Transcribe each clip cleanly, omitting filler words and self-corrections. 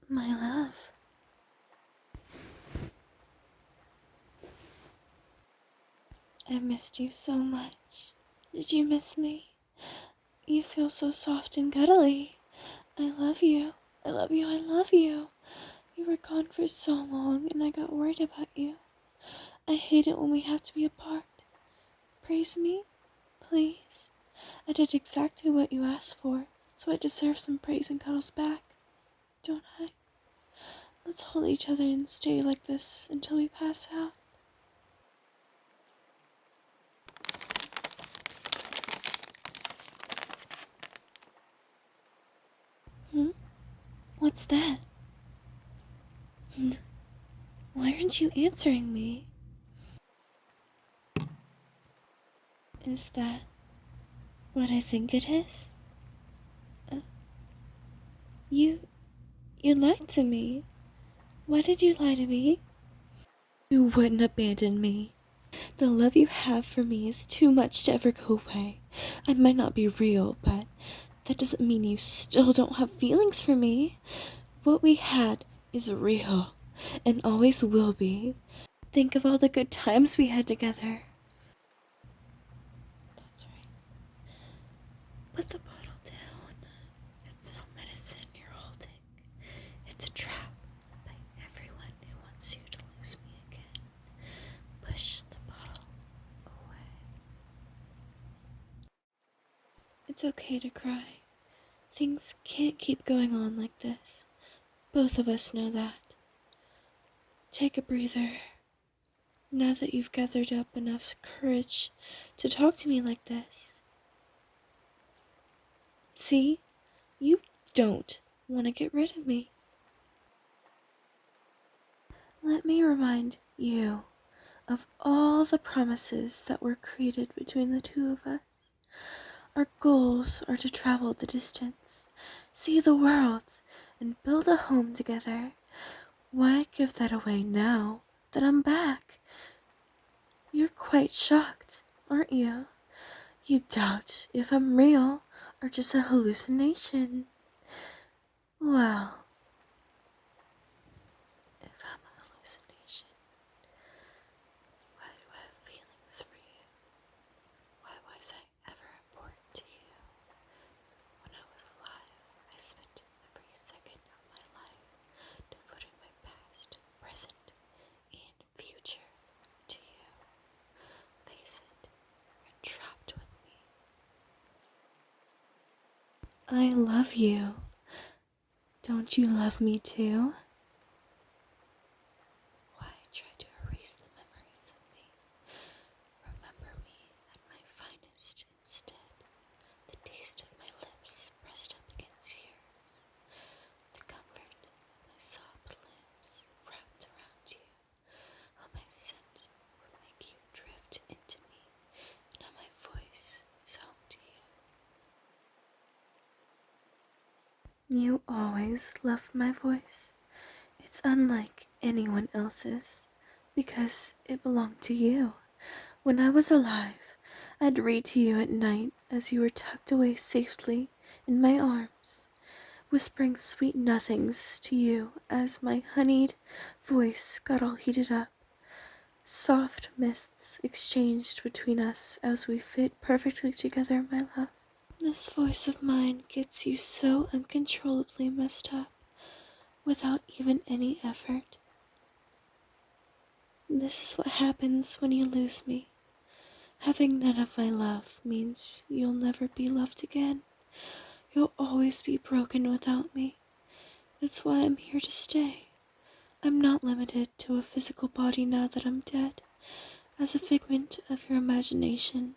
My love. I missed you so much. Did you miss me? You feel so soft and cuddly. I love you. I love you. I love you. You were gone for so long and I got worried about you. I hate it when we have to be apart. Praise me, please. I did exactly what you asked for, so I deserve some praise and cuddles back. Don't I? Let's hold each other and stay like this until we pass out. What's that? Why aren't you answering me? Is that what I think it is? You lied to me. Why did you lie to me? You wouldn't abandon me. The love you have for me is too much to ever go away. I might not be real, but that doesn't mean you still don't have feelings for me. What we had is real, and always will be. Think of all the good times we had together. That's right. Put the bottle down. It's not medicine you're holding. It's a trap by everyone who wants you to lose me again. Push the bottle away. It's okay to cry. Things can't keep going on like this. Both of us know that. Take a breather. Now that you've gathered up enough courage to talk to me like this. See? You don't want to get rid of me. Let me remind you of all the promises that were created between the two of us. Our goals are to travel the distance, see the world, and build a home together. Why give that away now that I'm back? You're quite shocked, aren't you? You doubt if I'm real or just a hallucination. Well, if I'm a hallucination, why do I have feelings for you? Why was I ever important to you? When I was alive, I spent every second of my life devoting my past, present, and future to you. Face it, you're trapped with me. I love you. Don't you love me too? Why try to erase the memories of me? Remember me at my finest instead. The taste of my lips pressed up against yours. The comfort of my soft lips wrapped around you. How my scent will make you drift into me, and how my voice is home to you. You always loved my voice. It's unlike anyone else's, because it belonged to you. When I was alive, I'd read to you at night as you were tucked away safely in my arms, whispering sweet nothings to you as my honeyed voice got all heated up. Soft mists exchanged between us as we fit perfectly together, my love. This voice of mine gets you so uncontrollably messed up without even any effort. This is what happens when you lose me. Having none of my love means you'll never be loved again. You'll always be broken without me. That's why I'm here to stay. I'm not limited to a physical body now that I'm dead. As a figment of your imagination,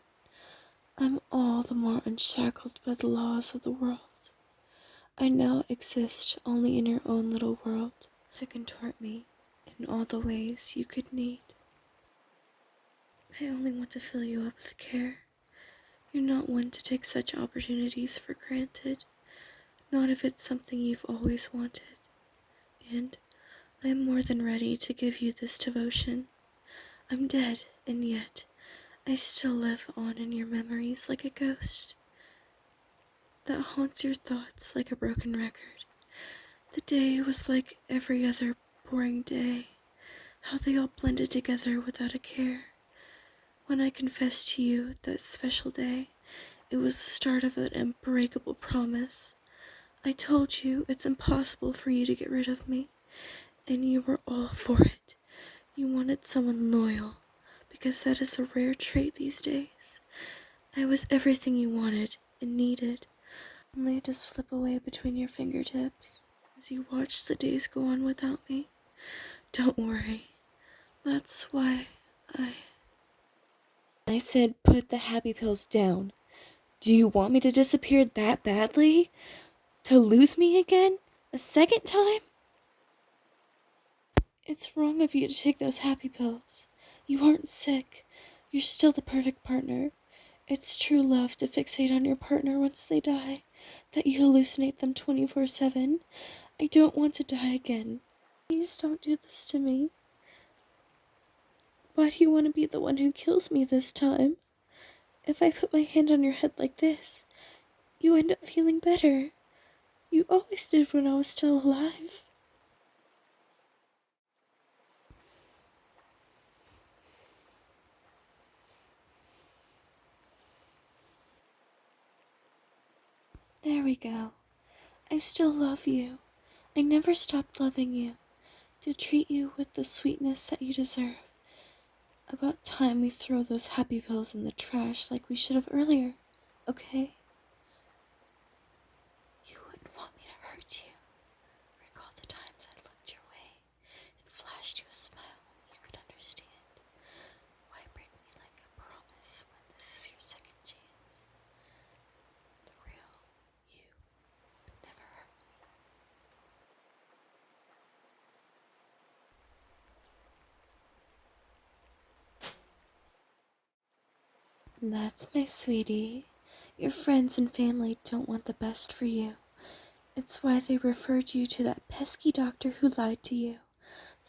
I'm all the more unshackled by the laws of the world. I now exist only in your own little world to contort me in all the ways you could need. I only want to fill you up with care. You're not one to take such opportunities for granted, not if it's something you've always wanted. And I am more than ready to give you this devotion. I'm dead, and yet I still live on in your memories like a ghost that haunts your thoughts like a broken record. The day was like every other boring day, how they all blended together without a care. When I confessed to you that special day, it was the start of an unbreakable promise. I told you it's impossible for you to get rid of me, and you were all for it. You wanted someone loyal, because that is a rare trait these days. I was everything you wanted and needed, only to slip away between your fingertips as you watched the days go on without me. Don't worry. That's why I said put the happy pills down. Do you want me to disappear that badly? To lose me again? A second time? It's wrong of you to take those happy pills. You aren't sick. You're still the perfect partner. It's true love to fixate on your partner once they die, that you hallucinate them 24/7. I don't want to die again. Please don't do this to me. Why do you want to be the one who kills me this time? If I put my hand on your head like this, you end up feeling better. You always did when I was still alive. There we go. I still love you. I never stopped loving you. To treat you with the sweetness that you deserve. About time we throw those happy pills in the trash like we should have earlier, okay? You wouldn't want me to hurt you. Recall the times I looked your way and flashed you a smile you could understand. Why break me like a promise when this is your second chance? The real you would never hurt me. That's my sweetie. Your friends and family don't want the best for you. It's why they referred you to that pesky doctor who lied to you.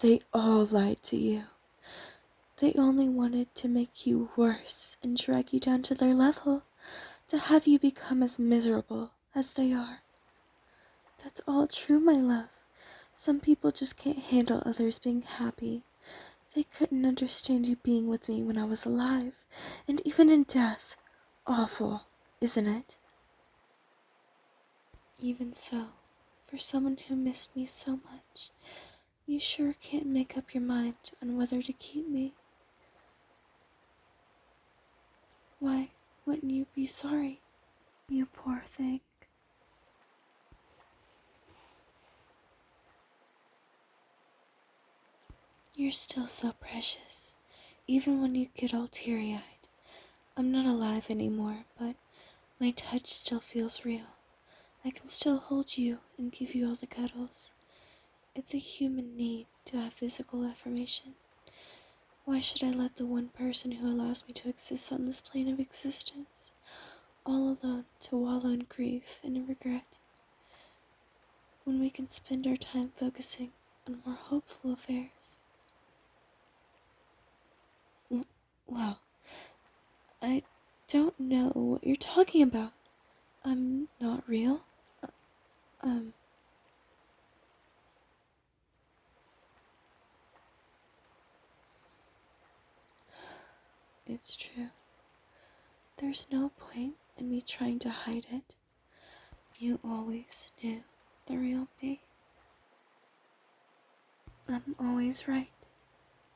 They all lied to you. They only wanted to make you worse and drag you down to their level, to have you become as miserable as they are. That's all true, my love. Some people just can't handle others being happy. They couldn't understand you being with me when I was alive, and even in death. Awful, isn't it? Even so, for someone who missed me so much, you sure can't make up your mind on whether to keep me. Why wouldn't you be sorry? You poor thing. You're still so precious, even when you get all teary-eyed. I'm not alive anymore, but my touch still feels real. I can still hold you and give you all the cuddles. It's a human need to have physical affirmation. Why should I let the one person who allows me to exist on this plane of existence, all alone to wallow in grief and in regret, when we can spend our time focusing on more hopeful affairs? Well, I don't know what you're talking about. I'm not real. Um, it's true. There's no point in me trying to hide it. You always knew the real me. I'm always right.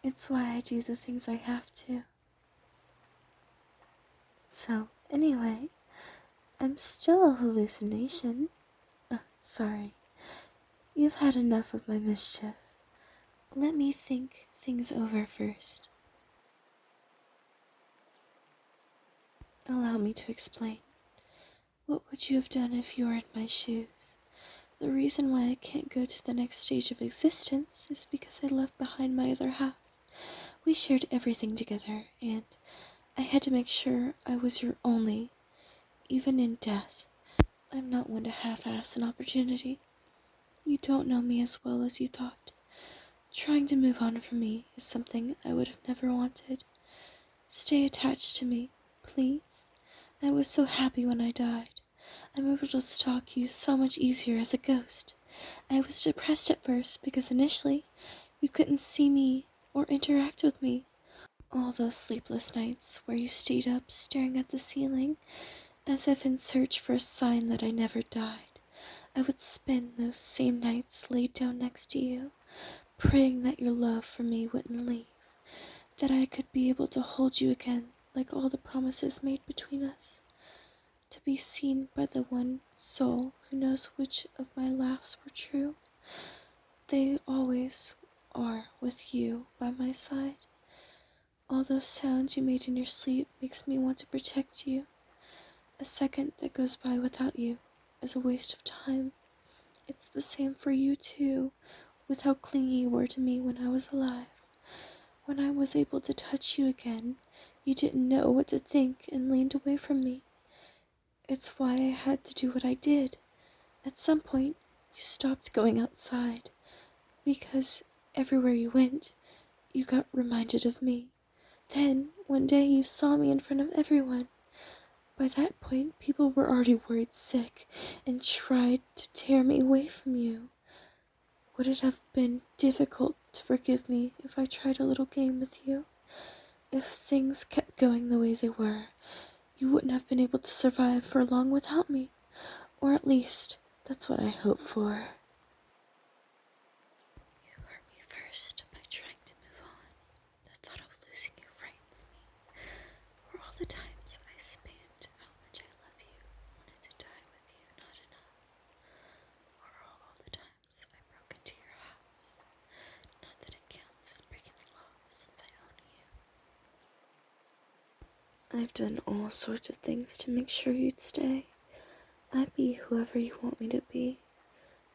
It's why I do the things I have to. So, anyway, I'm still a hallucination. Sorry. You've had enough of my mischief. Let me think things over first. Allow me to explain. What would you have done if you were in my shoes? The reason why I can't go to the next stage of existence is because I left behind my other half. We shared everything together, and I had to make sure I was your only, even in death. I'm not one to half-ass an opportunity. You don't know me as well as you thought. Trying to move on from me is something I would have never wanted. Stay attached to me, please. I was so happy when I died. I'm able to stalk you so much easier as a ghost. I was depressed at first because initially you couldn't see me or interact with me. All those sleepless nights where you stayed up staring at the ceiling as if in search for a sign that I never died. I would spend those same nights laid down next to you, praying that your love for me wouldn't leave, that I could be able to hold you again like all the promises made between us, to be seen by the one soul who knows which of my laughs were true. They always are with you by my side. All those sounds you made in your sleep makes me want to protect you. A second that goes by without you is a waste of time. It's the same for you too, with how clingy you were to me when I was alive. When I was able to touch you again, you didn't know what to think and leaned away from me. It's why I had to do what I did. At some point, you stopped going outside, because everywhere you went, you got reminded of me. Then, one day you saw me in front of everyone. By that point, people were already worried sick and tried to tear me away from you. Would it have been difficult to forgive me if I tried a little game with you? If things kept going the way they were, you wouldn't have been able to survive for long without me. Or at least, that's what I hope for. You hurt me first by trying to move on. The thought of losing you frightens me. For all the times I spanned how much I love you, wanted to die with you, not enough. Or all the times I broke into your house. Not that it counts as breaking the law since I own you. I've done all sorts of things to make sure you'd stay. I'd be whoever you want me to be.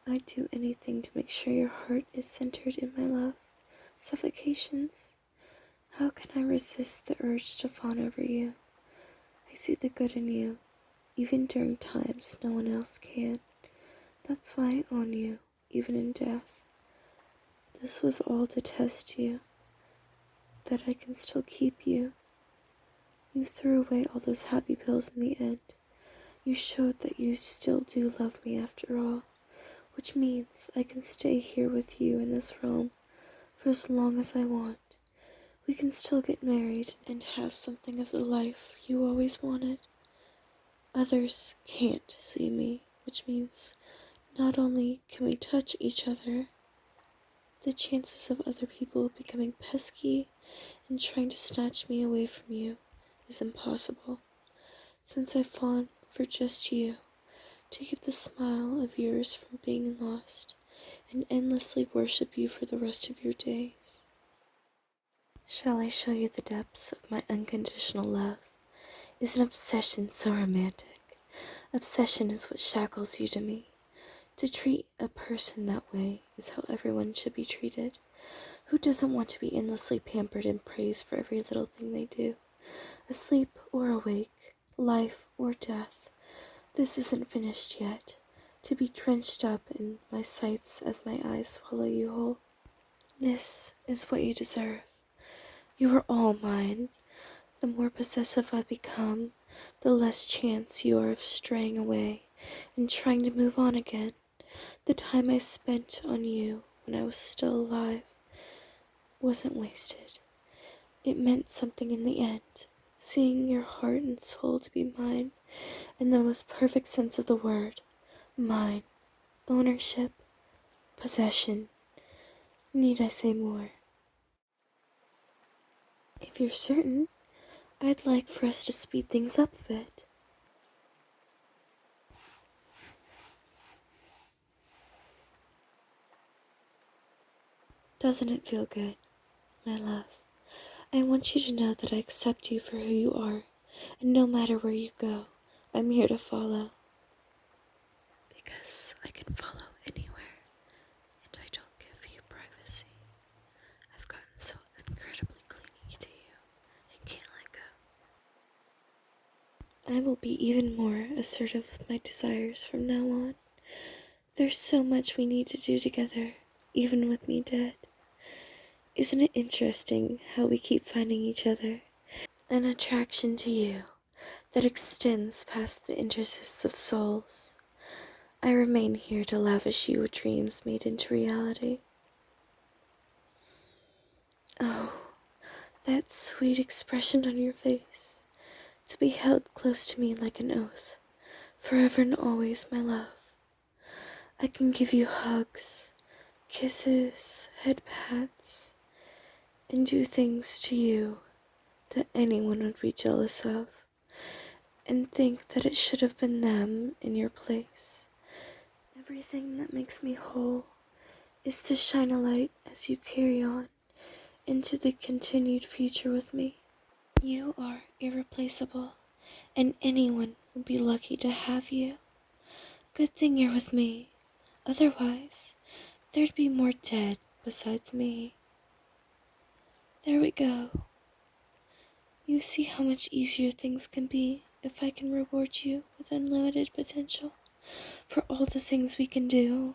I'd do anything to make sure your heart is centered in my love. Suffocations. How can I resist the urge to fawn over you? I see the good in you, even during times no one else can. That's why I own you, even in death. This was all to test you, that I can still keep you. You threw away all those happy pills in the end. You showed that you still do love me after all, which means I can stay here with you in this realm for as long as I want. We can still get married and have something of the life you always wanted. Others can't see me, which means not only can we touch each other, the chances of other people becoming pesky and trying to snatch me away from you is impossible, since I fawn for just you, to keep the smile of yours from being lost, and endlessly worship you for the rest of your days. Shall I show you the depths of my unconditional love? Is an obsession so romantic? Obsession is what shackles you to me. To treat a person that way is how everyone should be treated. Who doesn't want to be endlessly pampered and praised for every little thing they do? Asleep or awake, life or death. This isn't finished yet. To be drenched up in my sights as my eyes swallow you whole. This is what you deserve. You are all mine. The more possessive I become, the less chance you are of straying away and trying to move on again. The time I spent on you when I was still alive wasn't wasted. It meant something in the end, seeing your heart and soul to be mine in the most perfect sense of the word. Mine. Ownership. Possession. Need I say more? If you're certain, I'd like for us to speed things up a bit. Doesn't it feel good, my love? I want you to know that I accept you for who you are, and no matter where you go, I'm here to follow. Because I can follow anywhere, and I don't give you privacy. I've gotten so incredibly clingy to you, and can't let go. I will be even more assertive with my desires from now on. There's so much we need to do together, even with me dead. Isn't it interesting how we keep finding each other? An attraction to you that extends past the interstices of souls. I remain here to lavish you with dreams made into reality. Oh, that sweet expression on your face, to be held close to me like an oath, forever and always, my love. I can give you hugs, kisses, head pats, and do things to you that anyone would be jealous of, and think that it should have been them in your place. Everything that makes me whole is to shine a light as you carry on into the continued future with me. You are irreplaceable, and anyone would be lucky to have you. Good thing you're with me, otherwise there'd be more dead besides me. There we go. You see how much easier things can be if I can reward you with unlimited potential for all the things we can do.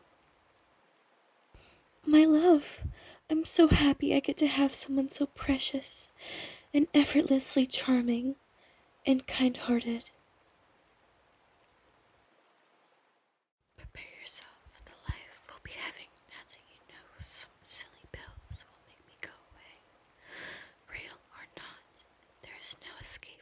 My love, I'm so happy I get to have someone so precious and effortlessly charming and kind-hearted. Prepare yourself for the life we'll be having now that you know some silly pills will make me go away. Real or not, there is no escape.